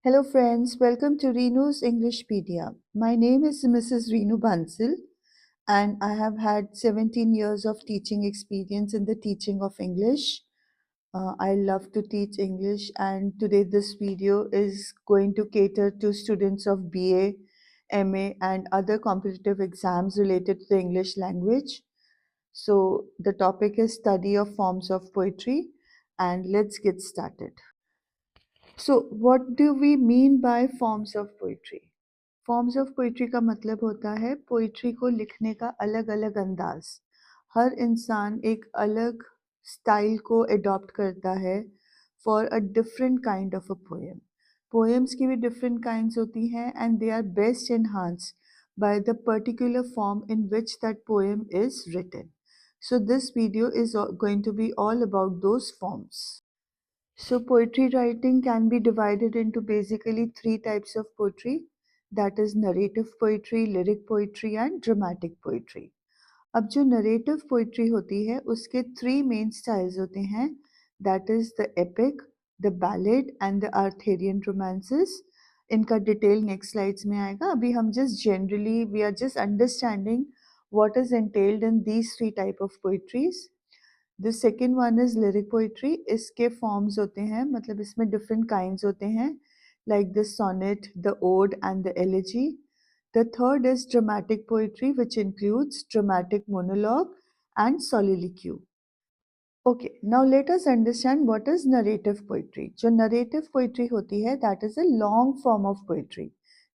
Hello friends, welcome to Renu's Englishpedia. My name is Mrs. Renu Bansal and I have had 17 years of teaching experience in the teaching of English. I love to teach English and today this video is going to cater to students of BA, MA and other competitive exams related to the English language. So the topic is study of forms of poetry and let's get started. So what do we mean by forms of poetry? Forms of poetry का मतलब होता है poetry को लिखने का अलग अलग अंदाज। हर इंसान एक अलग स्टाइल को अडॉप्ट करता है for a different kind of a poem. Poems की भी डिफरेंट काइंड्स होती हैं and they are best enhanced by the particular form in which that poem is written. So this video is going to be all about those forms. So poetry writing can be divided into basically three types of poetry, that is narrative poetry, lyric poetry and dramatic poetry. अब जो narrative poetry होती है उसके three main styles होते हैं, that is the epic, the ballad and the Arthurian romances. इनका detail next slides में आएगा। अभी हम just generally we are just understanding what is entailed in these three type of poetries. The second one is lyric poetry. इसके forms होते हैं, मतलब इसमें डिफरेंट काइंड्स होते हैं, like the sonnet, the ode and the elegy. The third is dramatic poetry, which includes dramatic monologue and soliloquy. Okay, now let us understand what is narrative poetry. जो narrative poetry होती है, that is a long form of poetry.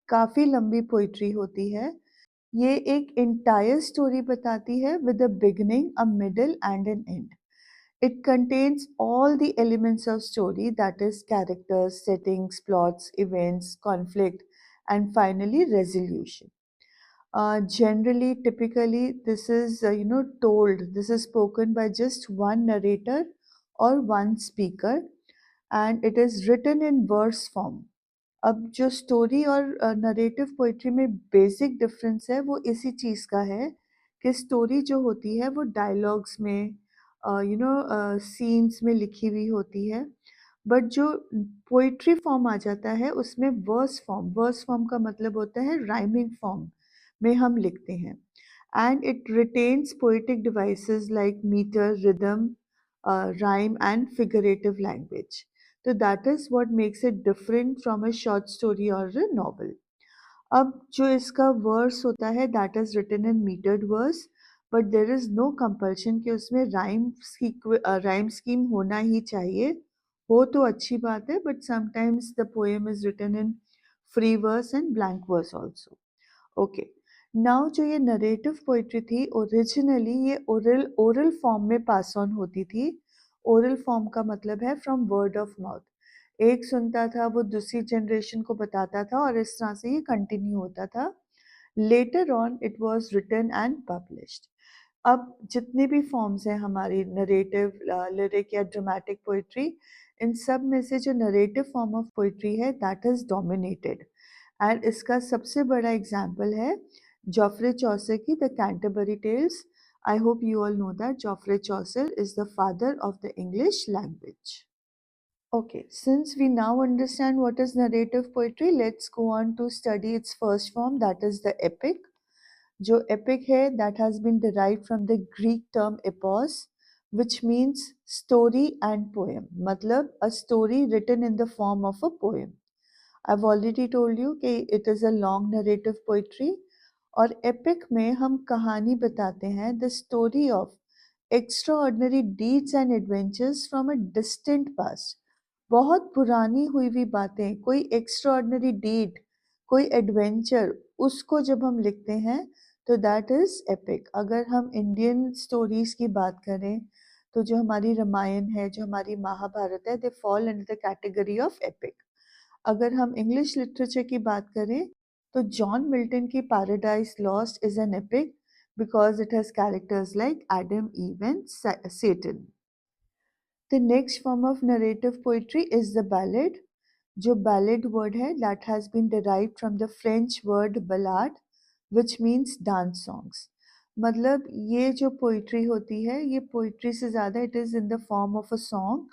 काफ़ी लंबी poetry होती है। ये एक entire story बताती है with a beginning, a middle and an end. It contains all the elements of story, that is characters, settings, plots, events, conflict and finally resolution. Generally, typically, this is told. This is spoken by just one narrator or one speaker, and it is written in verse form. अब जो story और narrative poetry में basic difference है वो इसी चीज़ का है कि स्टोरी जो होती है वो डायलॉग्स में सीन्स में लिखी हुई होती है, बट जो पोइट्री फॉर्म आ जाता है उसमें वर्स फॉर्म का मतलब होता है राइमिंग फॉर्म में हम लिखते हैं and it retains poetic devices like metre, rhythm, rhyme and figurative language. तो that is what makes it different from a short story और अ नॉवल। अब जो इसका वर्स होता है that is written in metered verse, but there is no compulsion कि उसमें rhyme scheme होना ही चाहिए। हो तो अच्छी बात है, but sometimes the poem is written in free verse and blank verse also. Okay, now जो ये नरेटिव पोइट्री थी ओरिजिनली ये ओरल फॉर्म में पास ऑन होती थी। ओरल फॉर्म का मतलब है फ्रॉम वर्ड ऑफ माउथ। एक सुनता था वो दूसरी जनरेशन को बताता था और इस तरह से ये कंटिन्यू होता था। Later on it was written and published. अब जितने भी फॉर्म्स हैं हमारी नरेटिव, लिरिक या ड्रामेटिक पोइट्री, इन सब में से जो नरेटिव फॉर्म ऑफ पोइट्री है दैट इज डोमिनेटेड एंड इसका सबसे बड़ा एग्जाम्पल है जॉफ्रे चौसर की the Canterbury Tales. I hope you all know that Geoffrey Chaucer is the father of the English language. Okay, since we now understand what is narrative poetry, let's go on to study its first form, that is the epic. जो epic है, that has been derived from the Greek term epos, which means story and poem. मतलब a story written in the form of a poem. I've already told you कि it is a long narrative poetry. और epic में हम कहानी बताते हैं, the story of extraordinary deeds and adventures from a distant past. बहुत पुरानी हुई हुई बातें, कोई एक्स्ट्राऑर्डिनरी डीड, कोई एडवेंचर, उसको जब हम लिखते हैं तो दैट इज एपिक। अगर हम इंडियन स्टोरीज की बात करें तो जो हमारी रामायण है, जो हमारी महाभारत है, they fall under the category of epic. अगर हम इंग्लिश लिटरेचर की बात करें तो जॉन मिल्टन की paradise lost is an epic because it has characters like Adam, Eve and Satan. The next form of narrative poetry is the ballad. जो ballad word है that has been derived from the French word ballade which means dance songs. मतलब ये जो poetry होती है ये poetry से ज़्यादा it is in the form of a song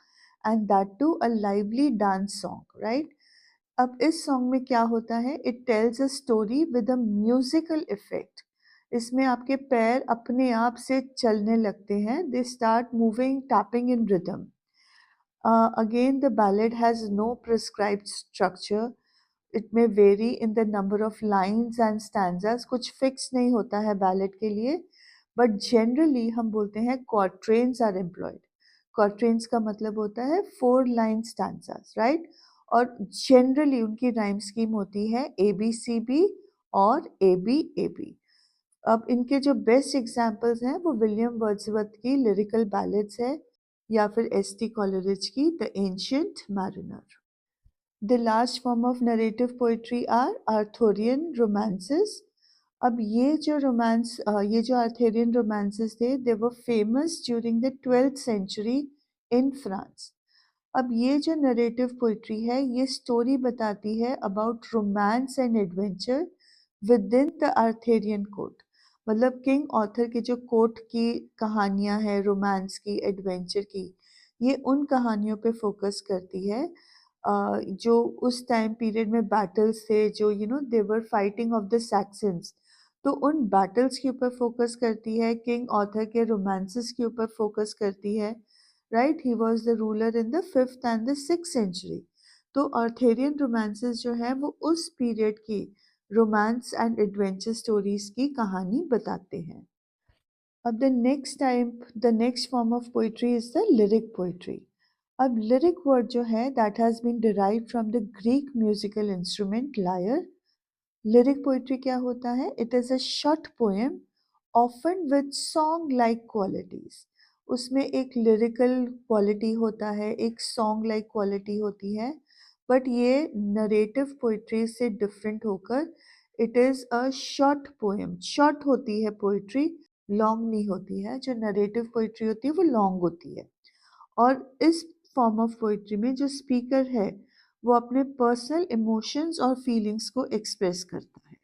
and that too a lively dance song, right? अब इस सॉन्ग में क्या होता है, it tells a story with a musical effect. इसमें आपके पैर अपने आप से चलने लगते हैं, they start moving tapping in rhythm. Again, the ballad has no prescribed structure. It may vary in the number of lines and stanzas. कुछ फिक्स नहीं होता है बैलेड के लिए, बट जनरली हम बोलते हैं क्वार्ट्रेन्स आर एम्प्लॉयड। क्वार्ट्रेन्स का मतलब होता है 4 लाइन स्टैंजास, राइट। और जनरली उनकी राइम स्कीम होती है ए बी सी बी और ए बी ए बी। अब इनके जो बेस्ट एग्जाम्पल्स हैं वो विलियम वर्ड्सवर्थ की लिरिकल बैलेड्स है, या फिर एस.टी. कॉलरिज की the ancient mariner. The last form of narrative poetry are Arthurian romances. अब ये जो आर्थोरियन रोमांसेस थे, they were famous during the 12th century in France. अब ये जो नरेटिव पोइट्री है, ये स्टोरी बताती है about romance and adventure within the Arthurian court. मतलब किंग ऑथर की जो कोर्ट की कहानियां हैं, रोमांस की, एडवेंचर की, ये उन कहानियों पे फोकस करती है जो उस टाइम पीरियड में बैटल्स थे, जो they were fighting of the Saxons. तो उन बैटल्स के ऊपर फोकस करती है, किंग ऑथर के रोमांसेस के ऊपर फोकस करती है, right. He was the ruler in the 5th and the 6th century. तो आर्थेरियन रोमांसेस जो है वो उस पीरियड की रोमांस एंड एडवेंचर स्टोरीज की कहानी बताते हैं। अब the next form of poetry is the lyric poetry. अब लिरिक वर्ड जो है that has been derived from the Greek musical instrument lyre. Lyric poetry क्या होता है, it is a short poem often with song like qualities. उसमें एक lyrical quality होता है, एक सॉन्ग लाइक क्वालिटी होती है, बट ये नरेटिव पोइट्री से डिफरेंट होकर it is a short poem. Short होती है पोइट्री, लॉन्ग नहीं होती है। जो नरेटिव पोइट्री होती है वो लॉन्ग होती है। और इस फॉर्म ऑफ पोइट्री में जो स्पीकर है वो अपने पर्सनल इमोशंस और फीलिंग्स को एक्सप्रेस करता है।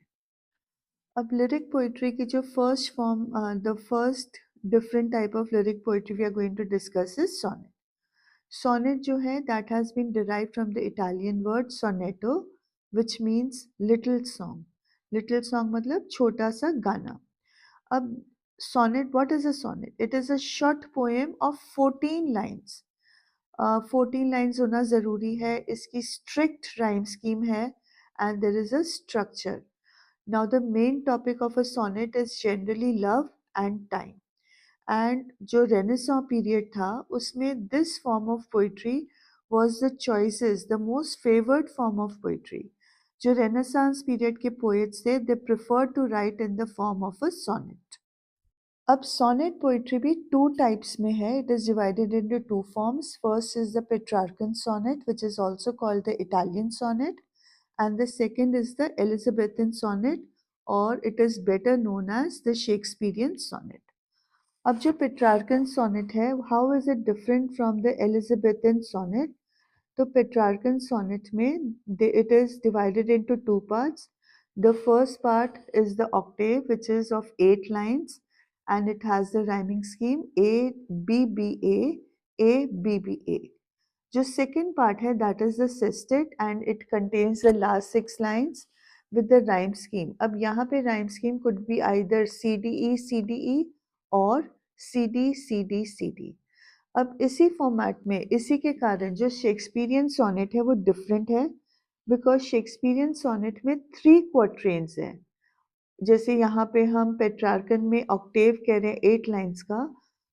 अब लिरिक पोइट्री की जो first form, the first different type of lyric poetry we are going to discuss is sonnet. Sonnet जो है that has been derived from the Italian word sonetto which means little song. Little song मतलब छोटा सा गाना। अब sonnet, what is a sonnet? It is a short poem of 14 lines. 14 lines होना ज़रूरी है, इसकी स्ट्रिक्ट राइम स्कीम है, and there is a structure. Now the main topic of a sonnet is generally love and time. And जो Renaissance period था उसमें this form of poetry was the choices the most favoured form of poetry. जो Renaissance period के poets थे, they prefer to write in the form of a sonnet. अब sonnet poetry भी 2 types में है। It is divided into 2 forms. First is the Petrarchan sonnet which is also called the Italian sonnet, and the second is the Elizabethan sonnet, और it is better known as the Shakespearean sonnet. अब जो Petrarchan sonnet है, how is it different from the Elizabethan sonnet? तो Petrarchan sonnet में it is divided into 2 parts. The first part is the octave, which is of 8 lines, and it has the rhyming scheme A B B A B B A. जो second part है, that is the sestet, and it contains the last 6 lines with the rhyme scheme. अब यहाँ पे rhyme scheme could be either C D E C D E or C D C D C D. अब इसी format में, इसी के कारण जो शेक्सपियरियन सोनेट है वो डिफरेंट है, बिकॉज शेक्सपियरियन सोनेट में 3 क्वार्ट्रेन्स हैं। जैसे यहाँ पे हम पेट्रार्कन में ऑक्टेव कह रहे हैं 8 लाइन्स का,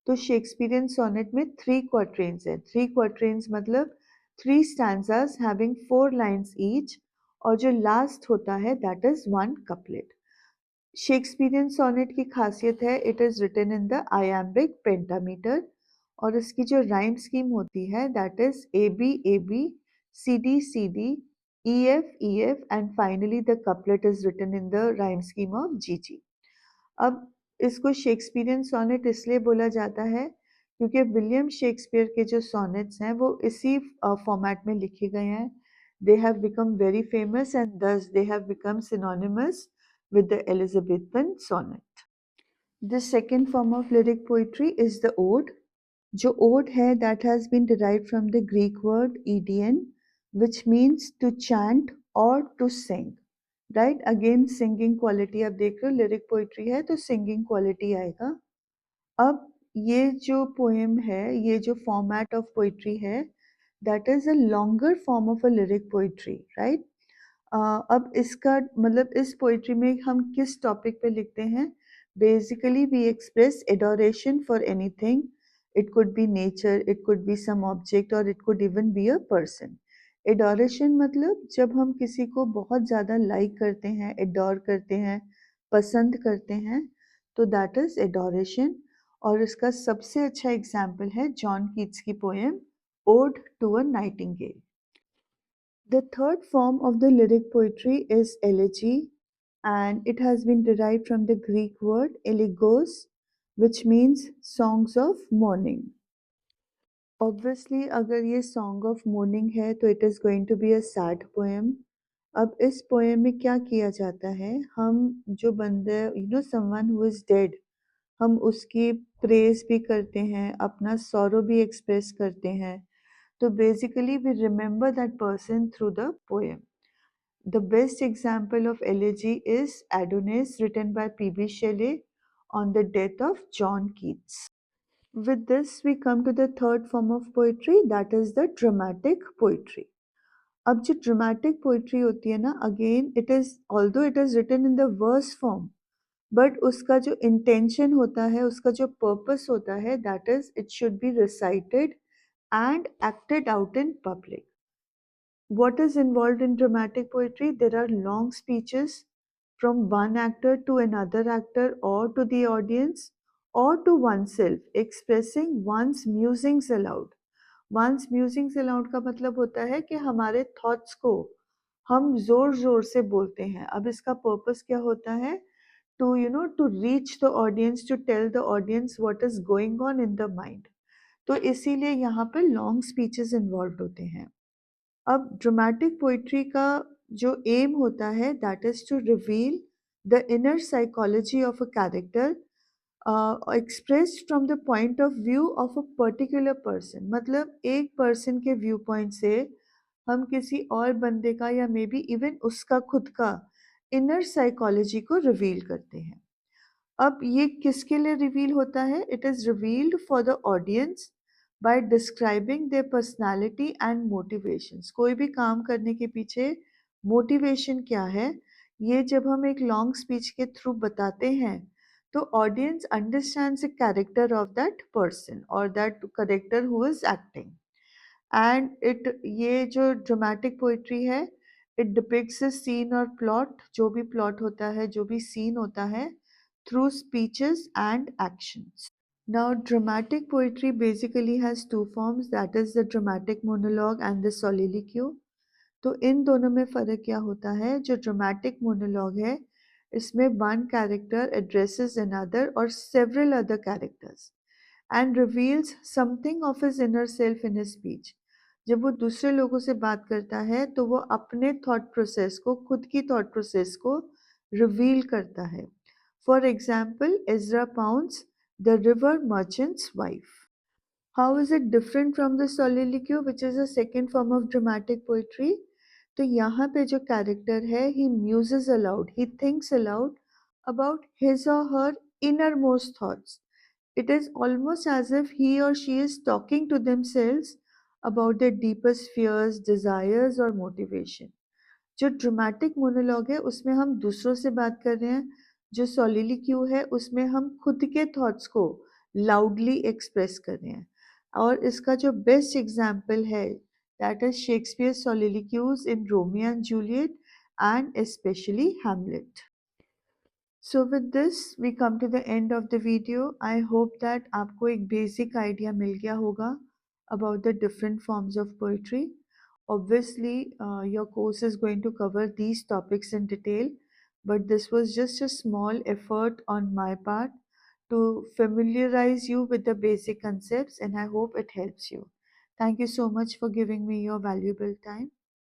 तो शेक्सपियरियन सोनेट में 3 क्वार्ट्रेन्स हैं। 3 क्वार्ट्रेन्स मतलब 3 स्टैंजास हैविंग 4 लाइन्स ईच, और जो लास्ट होता है that is 1 couplet. Shakespearean sonnet की खासियत है, it is written in the iambic pentameter, और इसकी जो राइम स्कीम होती है that is A B C D E F and finally the couplet is written in the rhyme scheme of G G. अब इसको शेक्सपियरियन सोनेट इसलिए बोला जाता है क्योंकि विलियम शेक्सपियर के जो सोनेट्स हैं वो इसी फॉर्मेट में लिखे गए हैं। They have become very famous and thus they have become synonymous with the Elizabethan sonnet. The second form of lyric poetry is the ode. जो ode है that has been derived from the Greek word Edion, which means to chant or to sing. Right, again singing quality आप देख रहे हो, lyric poetry है तो singing quality आएगा। अब ये जो पोएम है, ये जो फॉर्मेट ऑफ पोइट्री है, that is a longer form of a lyric poetry, right. अब इसका मतलब इस पोइट्री में हम किस टॉपिक पे लिखते हैं? Basically we express adoration for anything. It could be nature, it could be some object, और it could even be a person. Adoration मतलब जब हम किसी को बहुत ज़्यादा लाइक करते हैं, एडोर करते हैं, पसंद करते हैं, तो दैट इज एडोरेशन। और इसका सबसे अच्छा एग्जाम्पल है जॉन कीट्स की poem ode to a nightingale. The third form of the lyric poetry is elegy, and it has been derived from the Greek word elegos, which means songs of mourning. Obviously, अगर ये song of mourning है तो it is going to be a sad poem. अब इस poem में क्या किया जाता है? हम जो बंदे, someone who is dead, हम उसकी praise भी करते हैं, अपना sorrow भी express करते हैं। तो basically we remember that person through the poem. The best example of elegy is Adonis, written by P.B. Shelley on the death of John Keats. With this, we come to the third form of poetry, that is the dramatic poetry. अब जो dramatic poetry होती है ना, again it is, although it is written in the verse form, but उसका जो intention होता है, उसका जो purpose होता है, that is it should be recited and acted out in public. What is involved in dramatic poetry? There are long speeches from one actor to another actor or to the audience or to oneself, expressing one's musings aloud. One's musings aloud का मतलब होता है कि हमारे thoughts को हम जोर जोर से बोलते हैं। अब इसका purpose क्या होता है? To reach the audience, to tell the audience what is going on in the mind. तो इसीलिए यहाँ पे long speeches involved होते हैं। अब ड्रामेटिक पोइट्री का जो एम होता है, that is to reveal the inner psychology of a character expressed from the point of view of a particular person. मतलब एक पर्सन के व्यू पॉइंट से हम किसी और बंदे का या मे बी इवन उसका खुद का इनर साइकोलॉजी को रिवील करते हैं। अब ये किसके लिए रिवील होता है? It is revealed for the audience by describing their personality and motivations. कोई भी काम करने के पीछे मोटिवेशन क्या है, ये जब हम एक लॉन्ग स्पीच के थ्रू बताते हैं तो audience understands the character of that person और that character who is acting. And it, ये जो ड्रामेटिक पोइट्री है, इट डिपिक्ट्स अ सीन और प्लॉट, जो भी प्लॉट होता है, जो भी सीन होता है, through speeches and actions. Now, dramatic poetry basically has two forms, that is the dramatic monologue and the soliloquy. तो इन दोनों में फ़र्क क्या होता है? जो ड्रामेटिक मोनोलॉग है, इसमें वन कैरेक्टर एड्रेसेस अनदर और several other characters and reveals something of his inner self in his speech. जब वो दूसरे लोगों से बात करता है तो वो अपने थॉट प्रोसेस को, खुद की थॉट प्रोसेस को रिवील करता है। For example, Ezra pounds the river merchants wife. How is it different from the soliloquy, which is a second form of dramatic poetry? तो यहाँ पे जो कैरेक्टर है, he muses aloud, he thinks aloud about his or her innermost thoughts. It is almost as if he or she is talking to themselves about their deepest fears, desires or motivation. जो dramatic monologue है उसमें हम दूसरों से बात कर रहे हैं, जो सोलिलिक्यू है उसमें हम खुद के थॉट्स को लाउडली एक्सप्रेस कर रहे हैं। और इसका जो बेस्ट एग्जाम्पल है, that is Shakespeare soliloquies in Romeo and Juliet and especially Hamlet. So with this we come to the end of the video. I hope that आपको एक basic idea मिल गया होगा about the different forms of poetry. Obviously, your course is going to cover these topics in detail, but this was just a small effort on my part to familiarize you with the basic concepts, and I hope it helps you. Thank you so much for giving me your valuable time.